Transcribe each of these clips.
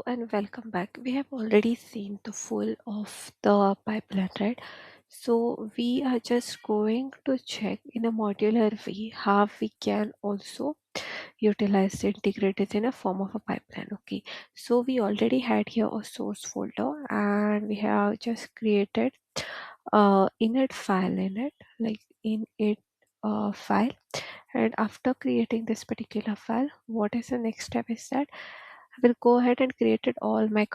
And welcome back. We have already seen the full of the pipeline, right? So we are just going to check in a modular way how we can also utilize the integrated in a form of a pipeline. Okay, so we already had here a source folder and we have just created init file in it, like init file. And after creating this particular file, what is the next step is that I will go ahead and created all my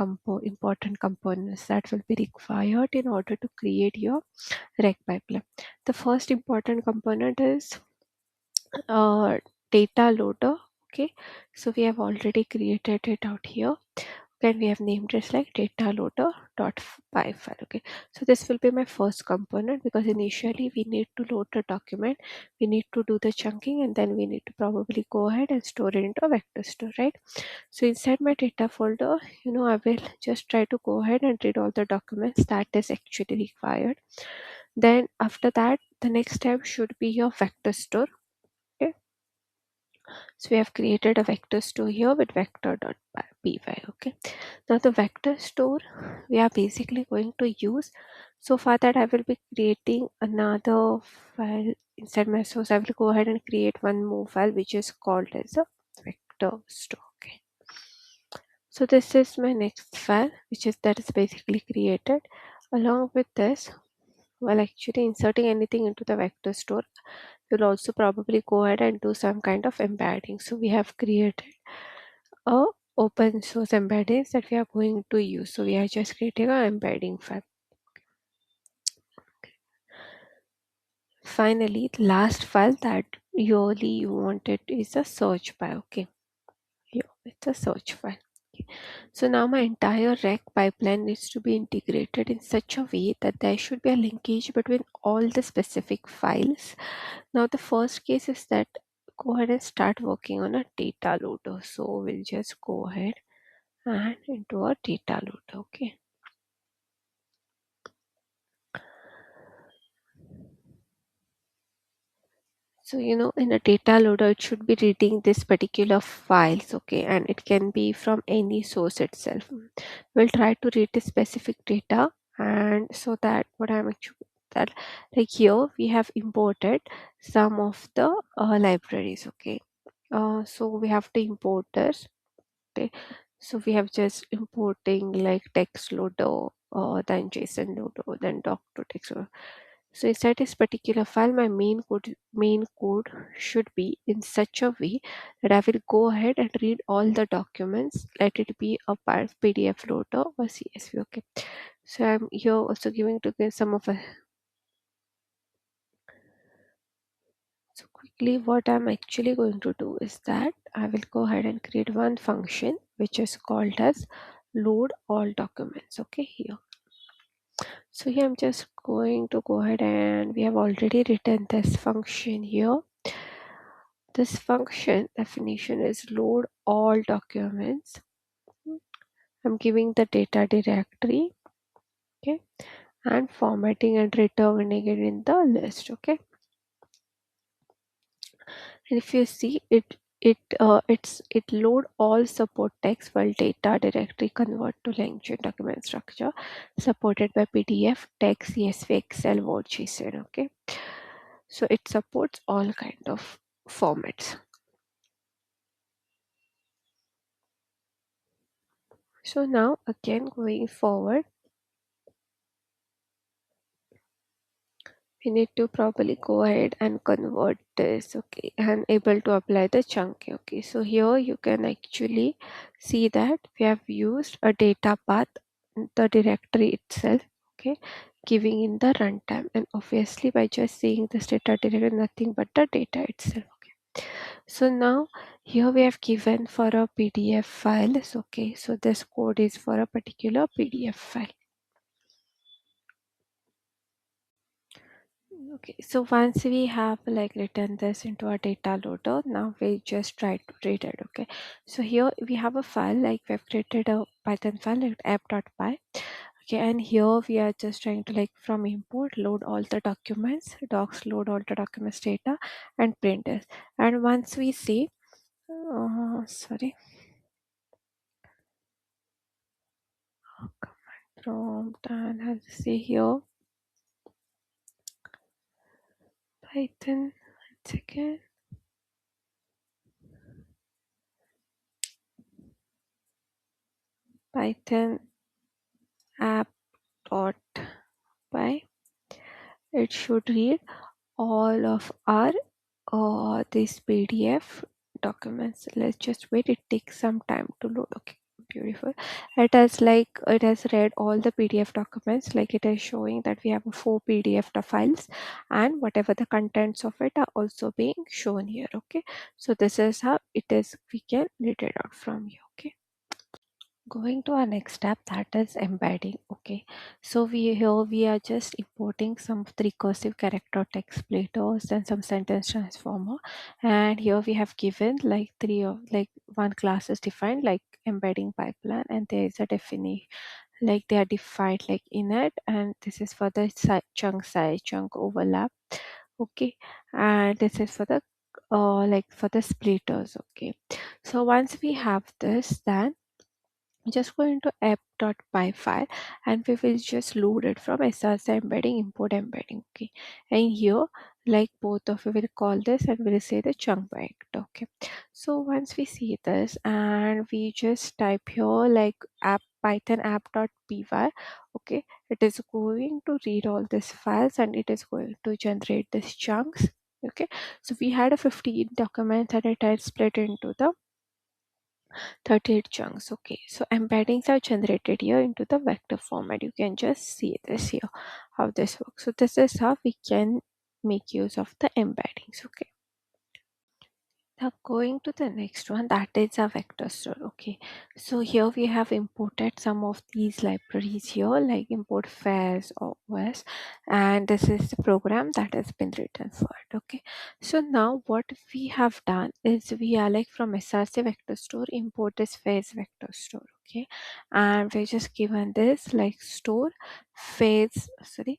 important components that will be required in order to create your rec pipeline. The first important component is uh, data loader. Okay, so we have already created it out here. Then we have named it like data loader dot py file. Okay, so this will be my first component because initially we need to load the document, we need to do the chunking, and then we need to probably go ahead and store it into a vector store, right? So inside my data folder, I will just try to go ahead and read all the documents that is actually required. Then after that, the next step should be your vector store. Okay, so we have created a vector store here with vector.py. Okay, now the vector store we are basically going to use. So for that, I will be creating another file inside my source. I will go ahead and create one more file which is called as a vector store. Okay, so this is my next file that is basically created. Along with this, while actually inserting anything into the vector store, you'll also probably go ahead and do some kind of embedding. So we have created a open source embeddings that we are going to use. So we are just creating an embedding file. Finally, the last file that you wanted is a search file. Okay, here it's a search file. Okay. So now my entire rec pipeline needs to be integrated in such a way that there should be a linkage between all the specific files. Now the first case is that go ahead and start working on a data loader. So we'll just go ahead and into a data loader. Okay. So in a data loader, it should be reading this particular files, okay, and it can be from any source itself. We'll try to read the specific data, and so that what I'm actually that like here we have imported some of the libraries, okay. So we have to import this. Okay, so we have just importing like text loader, then JSON loader, then doc to text. So inside this particular file, my main code should be in such a way that I will go ahead and read all the documents. Let it be a PDF loader or CSV. Okay. So I'm here also giving to give some of a so quickly what I'm actually going to do is that I will go ahead and create one function which is called as load all documents. Okay, here. So here I'm just going to go ahead and we have already written this function here. This function definition is load all documents. I'm giving the data directory, okay, and formatting and returning it in the list, okay. And if you see it load all support text while data directory convert to langchain document structure supported by PDF, text, CSV, Excel, Word, JSON, okay. So it supports all kind of formats. So now again going forward, we need to probably go ahead and convert this, okay, and able to apply the chunking. Okay, so here you can actually see that we have used a data path, the directory itself, okay, giving in the runtime, and obviously by just seeing this data directory, nothing but the data itself. Okay, so now here we have given for a PDF files. Okay, so this code is for a particular PDF file. Okay, so once we have like written this into our data loader, now we just try to read it. Okay, so here we have a file, like we've created a Python file like app.py. Okay, and here we are just trying to like from import load all the documents, docs load all the documents data and print this. And once we see, sorry, prompt, and I'll say here Python. One second. Python app dot py. It should read all of our this PDF documents. Let's just wait. It takes some time to load. Okay, beautiful. It has read all the PDF documents. Like it is showing that we have 4 PDF files, and whatever the contents of it are also being shown here. Okay, so this is how it is. We can read it out from here. Okay. Going to our next step, that is embedding. Okay, so we are just importing some of the recursive character text splitters and some sentence transformer, and here we have given like one class is defined like embedding pipeline, and there is a definition like they are defined like init, and this is for the chunk size, chunk overlap. Okay, and this is for the like for the splitters. Okay, so once we have this, then just go into app.py file, and we will just load it from src embedding import embedding. Okay, and here like both of you will call this and we'll say the chunk vector. Okay, so once we see this and we just type here like app python app.py. Okay, it is going to read all these files and it is going to generate these chunks. Okay, so we had a 15 documents and it had split into the 38 chunks. Okay, so embeddings are generated here into the vector format. You can just see this here how this works. So this is how we can make use of the embeddings. Okay, now going to the next one, that is a vector store. Okay, so here we have imported some of these libraries here like import fairs or OS, and this is the program that has been written for it. Okay, so now what we have done is we are like from src vector store import this fairs vector store. Okay, and we just given this like store fairs, sorry,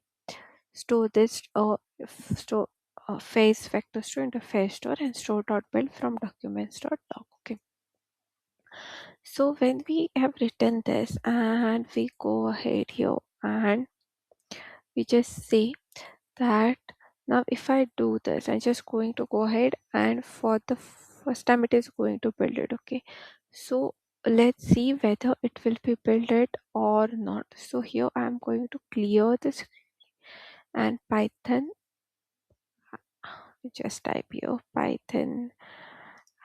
store this store face vector store into face store and store dot build from documents dot doc. Okay, so when we have written this and we go ahead here and we just say that now if I do this, I'm just going to go ahead and for the first time it is going to build it. Okay, so let's see whether it will be built it or not. So here I'm going to clear this and python, just type here python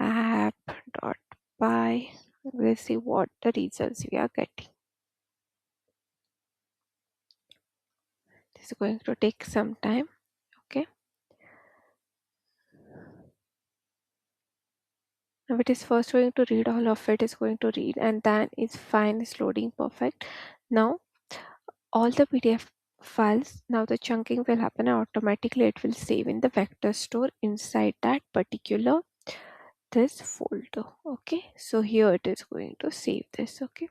app.py. We'll see what the results we are getting. This is going to take some time. Okay, now it is first going to read all of it, is going to read, and then it's fine, it's loading perfect. Now all the PDF files, now the chunking will happen and automatically it will save in the vector store inside that particular this folder. Okay, so here it is going to save this. Okay,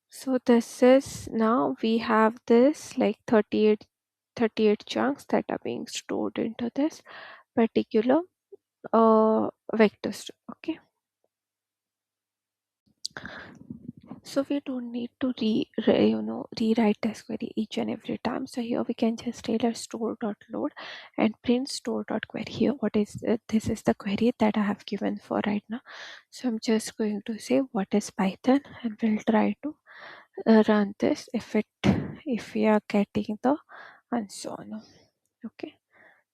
so this is now we have this like 38 chunks that are being stored into this particular vector store. Okay, so we don't need to rewrite this query each and every time. So here we can just tailor store.load and print store.query. Here what is it? This is the query that I have given for right now. So I'm just going to say what is python and we'll try to run this if we are getting the answer. No. Okay,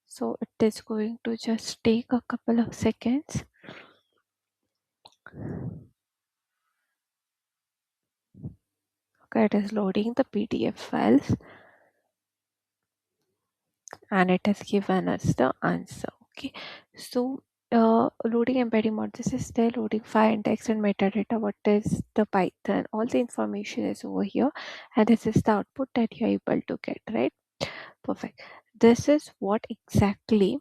so it is going to just take a couple of seconds. Okay, it is loading the PDF files and it has given us the answer. Okay, so loading embedding mode, this is there, loading file index and metadata, what is the python, all the information is over here, and this is the output that you're able to get, right? Perfect. This is what exactly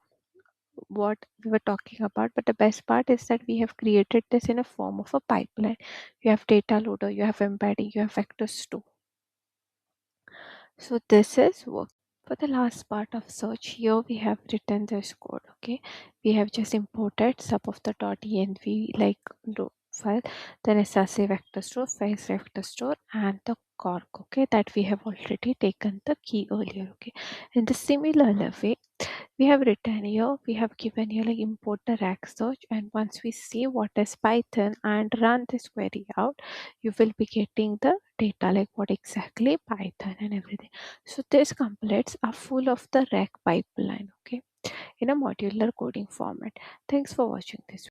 what we were talking about, but the best part is that we have created this in a form of a pipeline. You have data loader, you have embedding, you have vectors too. So this is work. For the last part of search, here we have written this code. Okay, we have just imported some of the .env like file, then src vector store, fetch vector store, and the cork, okay, that we have already taken the key earlier. Okay, in the similar way, we have written here, we have given here like import the rack search, and once we see what is python and run this query out, you will be getting the data like what exactly python and everything. So these templates are full of the rack pipeline, okay, in a modular coding format. Thanks for watching this.